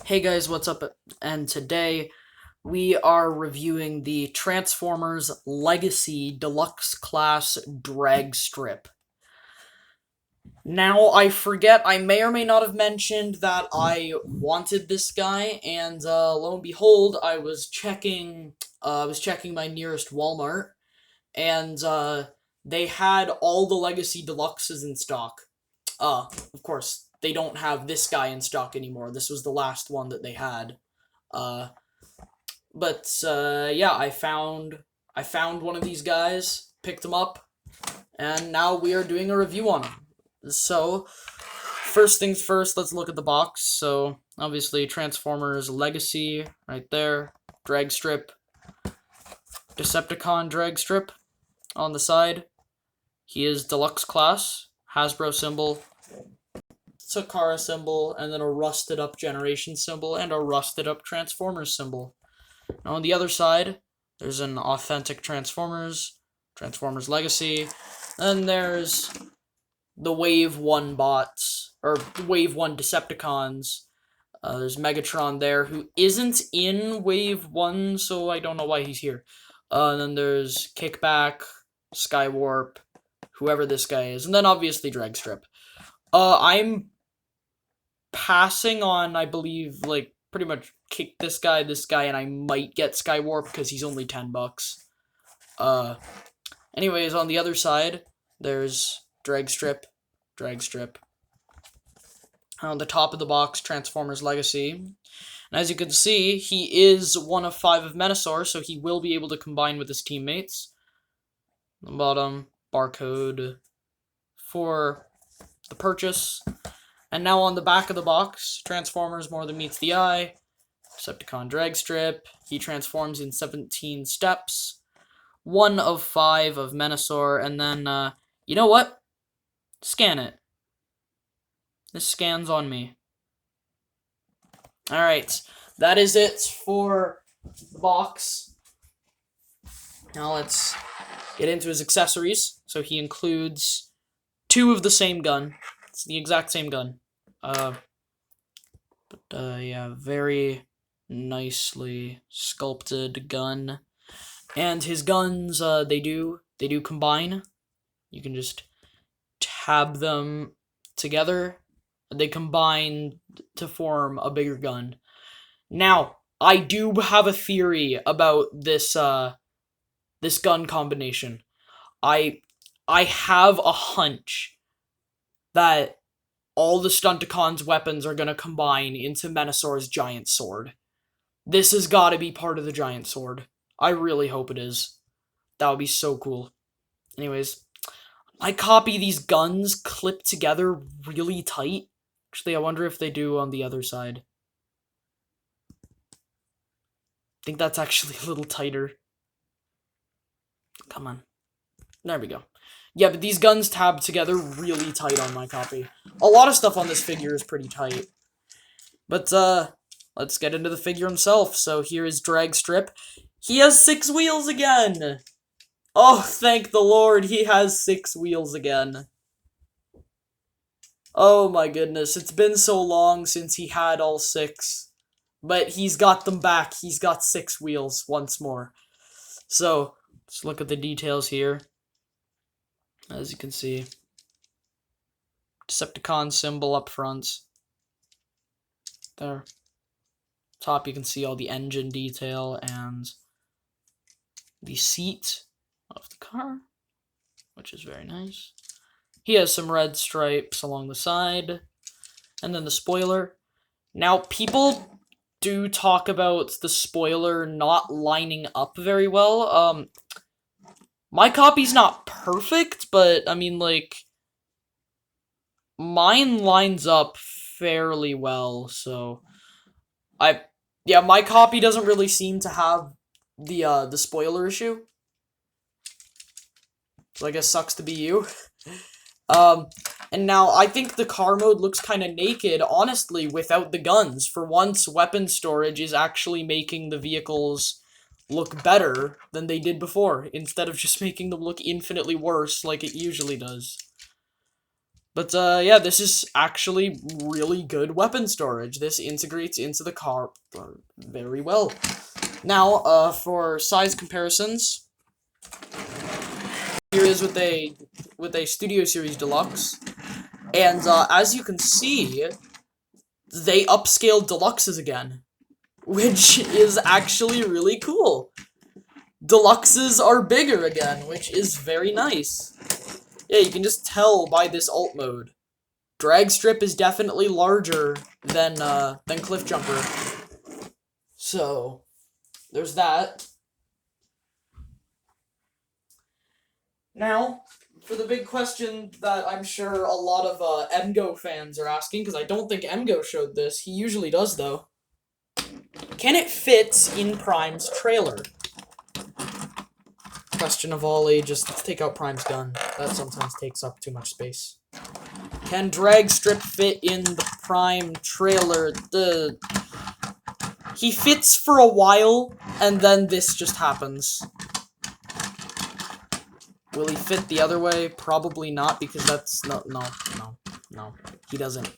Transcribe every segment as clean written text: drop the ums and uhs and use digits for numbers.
Hey guys, what's up? And today we are reviewing the Transformers Legacy Deluxe Class Drag Strip. Now, I forget, I may or may not have mentioned that I wanted this guy, and lo and behold, I was checking my nearest Walmart, and they had all the Legacy Deluxes in stock. Of course, they don't have this guy in stock anymore. This was the last one that they had. Uh, but yeah, I found one of these guys, picked him up, and now we are doing a review on him. So, first things first, let's look at the box. So, obviously, Transformers Legacy, right there, drag strip, Decepticon drag strip on the side. He is deluxe class, Hasbro symbol, Takara symbol, and then a rusted up Generation symbol, and a rusted up Transformers symbol. Now on the other side, there's an authentic Transformers Legacy, and there's the Wave 1 bots, or Wave 1 Decepticons. There's Megatron there, who isn't in Wave 1, so I don't know why he's here. And then there's Kickback, Skywarp, whoever this guy is, and then obviously Dragstrip. I'm passing on, I believe, like, pretty much kick this guy, and I might get Skywarp because he's only $10. Anyways, on the other side, there's Dragstrip. On the top of the box, Transformers Legacy. And as you can see, he is one of 5 of Menasor, so he will be able to combine with his teammates. On the bottom, barcode for the purchase. And now on the back of the box, Transformers More Than Meets the Eye, Decepticon Dragstrip. He transforms in 17 steps. 1 of 5 of Menasor, and then, you know what? Scan it. This scans on me. Alright, that is it for the box. Now let's get into his accessories. So he includes 2 of the same gun. It's the exact same gun. Yeah, very nicely sculpted gun. And his guns, they do combine. You can just tab them together. They combine to form a bigger gun. Now, I do have a theory about this, this gun combination. I have a hunch that all the Stunticon's weapons are gonna combine into Menasor's giant sword. This has gotta be part of the giant sword. I really hope it is. That would be so cool. Anyways, I copy these guns clip together really tight. Actually, I wonder if they do on the other side. I think that's actually a little tighter. Come on. There we go. Yeah, but these guns tab together really tight on my copy. A lot of stuff on this figure is pretty tight. But, let's get into the figure himself. So here is Dragstrip. He has 6 wheels again! Oh, thank the Lord, he has 6 wheels again. Oh my goodness, it's been so long since he had all 6. But he's got them back. He's got 6 wheels once more. So, let's look at the details here. As you can see, Decepticon symbol up front. There. Top, you can see all the engine detail and the seat of the car, which is very nice. He has some red stripes along the side, and then the spoiler. Now, people do talk about the spoiler not lining up very well. My copy's not perfect, but, I mean, like, mine lines up fairly well, so, yeah, my copy doesn't really seem to have the spoiler issue. So I guess sucks to be you. And now, I think the car mode looks kind of naked, honestly, without the guns. For once, weapon storage is actually making the vehicles look better than they did before, instead of just making them look infinitely worse like it usually does. But, yeah, this is actually really good weapon storage. This integrates into the car very well. Now, for size comparisons, here is with a Studio Series Deluxe, and, as you can see, they upscaled Deluxes again, which is actually really cool. Deluxes are bigger again, which is very nice. Yeah, you can just tell by this alt mode. Dragstrip is definitely larger than Cliff Jumper. So, there's that. Now, for the big question that I'm sure a lot of MGO fans are asking, because I don't think MGO showed this. He usually does, though. Can it fit in Prime's trailer? Question of all ages. Let's take out Prime's gun. That sometimes takes up too much space. Can Dragstrip fit in the Prime trailer? He fits for a while, and then this just happens. Will he fit the other way? Probably not, because that's... No. He doesn't.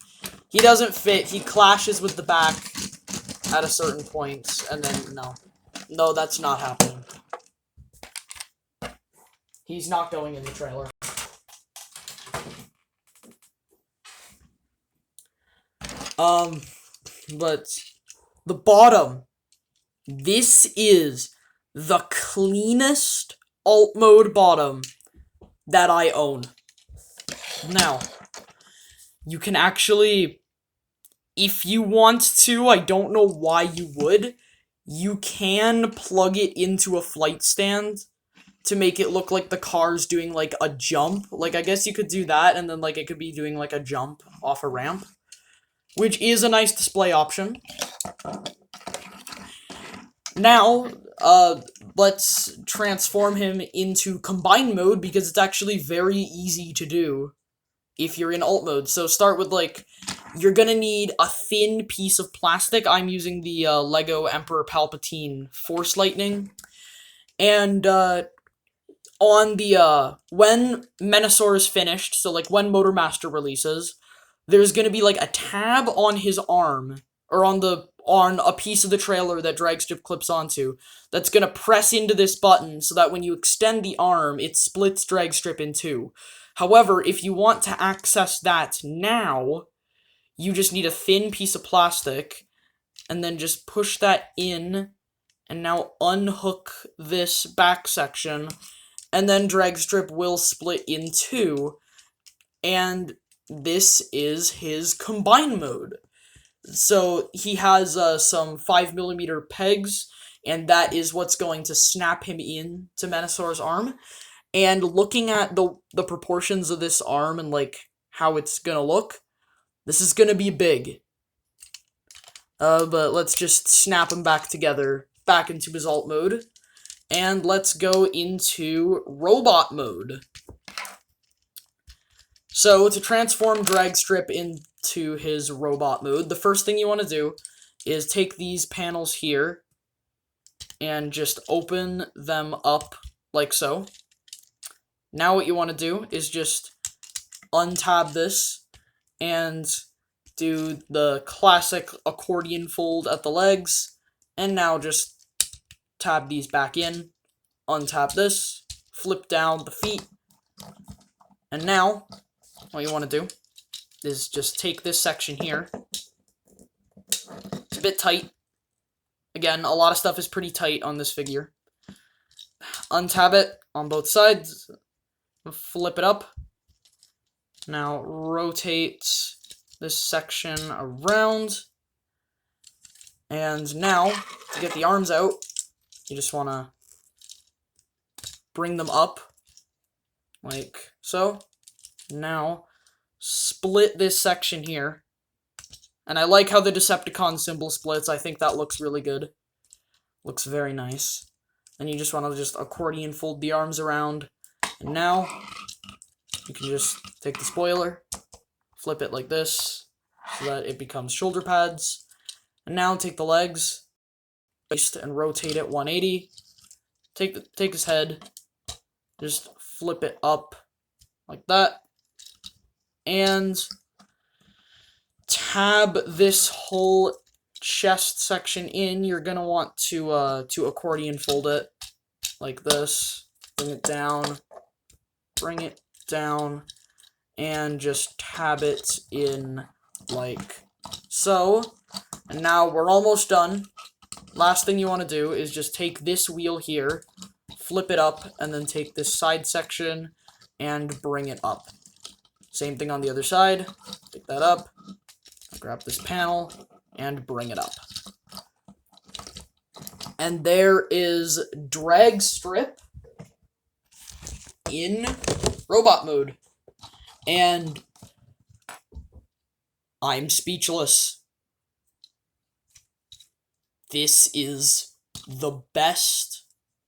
He doesn't fit. He clashes with the back at a certain point, and then, no. No, that's not happening. He's not going in the trailer. But the bottom. This is the cleanest alt mode bottom that I own. Now, you can actually, if you want to, I don't know why you would, you can plug it into a flight stand to make it look like the car's doing, like, a jump. Like, I guess you could do that, and then, like, it could be doing, like, a jump off a ramp, which is a nice display option. Now, let's transform him into combine mode, because it's actually very easy to do if you're in alt mode. So start with, like, you're gonna need a thin piece of plastic. I'm using the Lego Emperor Palpatine Force Lightning. And, on the, when Menasor is finished, so, like, when Motormaster releases, there's gonna be, like, a tab on his arm, or on a piece of the trailer that Dragstrip clips onto, that's gonna press into this button, so that when you extend the arm, it splits Dragstrip in two. However, if you want to access that now, you just need a thin piece of plastic, and then just push that in, and now unhook this back section, and then Dragstrip will split in two, and this is his combine mode. So he has some 5mm pegs, and that is what's going to snap him in to Menasor's arm. And looking at the proportions of this arm and, like, how it's gonna look, this is gonna be big. But let's just snap him back together, back into his alt mode. And let's go into robot mode. So, to transform Dragstrip into his robot mode, the first thing you want to do is take these panels here and just open them up like so. Now what you want to do is just untab this and do the classic accordion fold at the legs, and now just tab these back in, untap this, flip down the feet, and now what you want to do is just take this section here. It's a bit tight. Again, a lot of stuff is pretty tight on this figure. Untab it on both sides, flip it up. Now rotate this section around, and now to get the arms out, you just want to bring them up like so. Now split this section here, and I like how the Decepticon symbol splits. I think that looks really good. Looks very nice. And you just want to just accordion fold the arms around, and now you can just take the spoiler, flip it like this so that it becomes shoulder pads, and now take the legs and rotate it 180. Take his head, just flip it up like that, and tab this whole chest section in. You're gonna want to accordion fold it like this. Bring it down, and just tab it in like so. And now we're almost done. Last thing you want to do is just take this wheel here, flip it up, and then take this side section and bring it up. Same thing on the other side. Pick that up, grab this panel, and bring it up. And there is DRAGSTRIP in robot mode. And I'm speechless. This is the best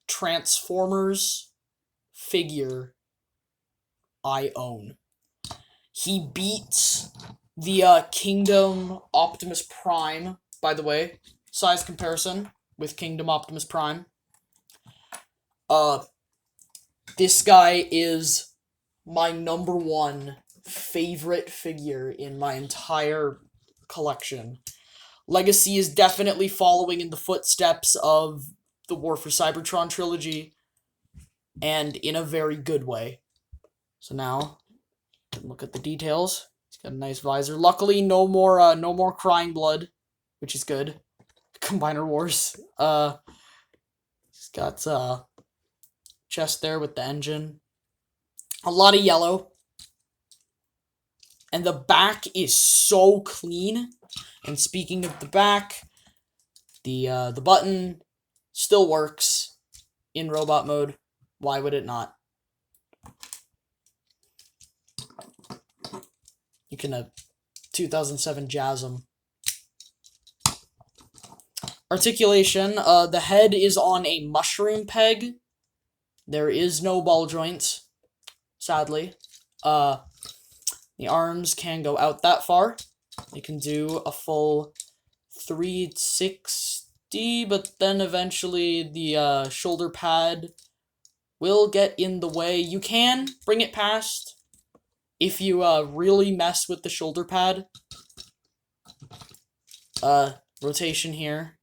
Transformers figure I own. He beats the Kingdom Optimus Prime, by the way. Size comparison with Kingdom Optimus Prime. This guy is my #1 favorite figure in my entire collection. Legacy is definitely following in the footsteps of the War for Cybertron trilogy, and in a very good way. So now, look at the details. He's got a nice visor. Luckily, no more crying blood, which is good. Combiner Wars. He's got chest there with the engine. A lot of yellow. And the back is so clean. And speaking of the back, the button still works in robot mode. Why would it not? You can 2007 jazz him. Articulation, the head is on a mushroom peg. There is no ball joint, sadly. The arms can go out that far. They can do a full 360, but then eventually the shoulder pad will get in the way. You can bring it past if you really mess with the shoulder pad. Rotation here.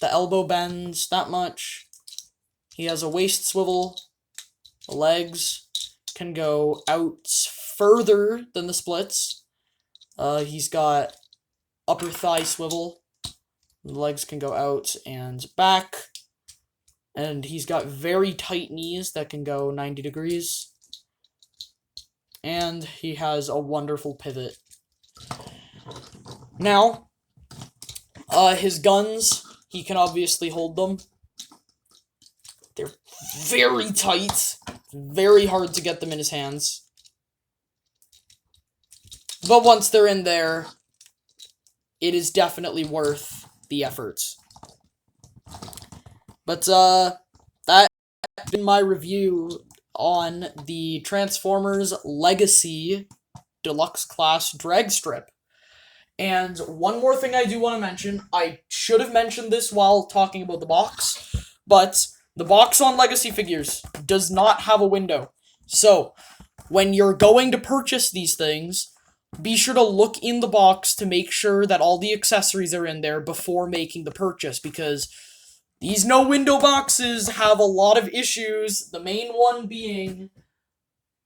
The elbow bends that much. He has a waist swivel. The legs can go out further than the splits. He's got upper thigh swivel. The legs can go out and back. And he's got very tight knees that can go 90 degrees. And he has a wonderful pivot. Now, his guns, he can obviously hold them. They're very tight. Very hard to get them in his hands. But once they're in there, it is definitely worth the effort. But, that has been my review on the Transformers Legacy Deluxe Class DRAGSTRIP. And one more thing I do want to mention, I should have mentioned this while talking about the box, but the box on Legacy figures does not have a window. So, when you're going to purchase these things, be sure to look in the box to make sure that all the accessories are in there before making the purchase, because these no-window boxes have a lot of issues, the main one being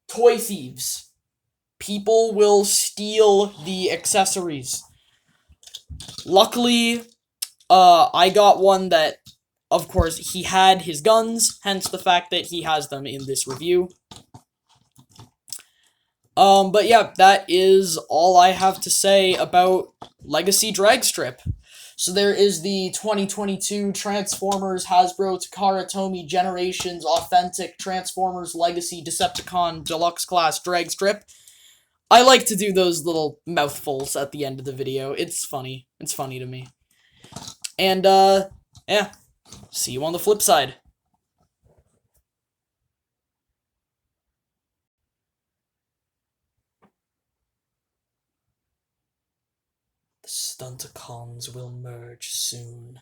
toy thieves. People will steal the accessories. Luckily, I got one that, of course, he had his guns, hence the fact that he has them in this review. But yeah, that is all I have to say about Legacy DRAGSTRIP. So there is the 2022 Transformers Hasbro Takara Tomy Generations Authentic Transformers Legacy Decepticon Deluxe Class DRAGSTRIP. I like to do those little mouthfuls at the end of the video. It's funny. It's funny to me. And, yeah. See you on the flip side. The Stunticons will merge soon.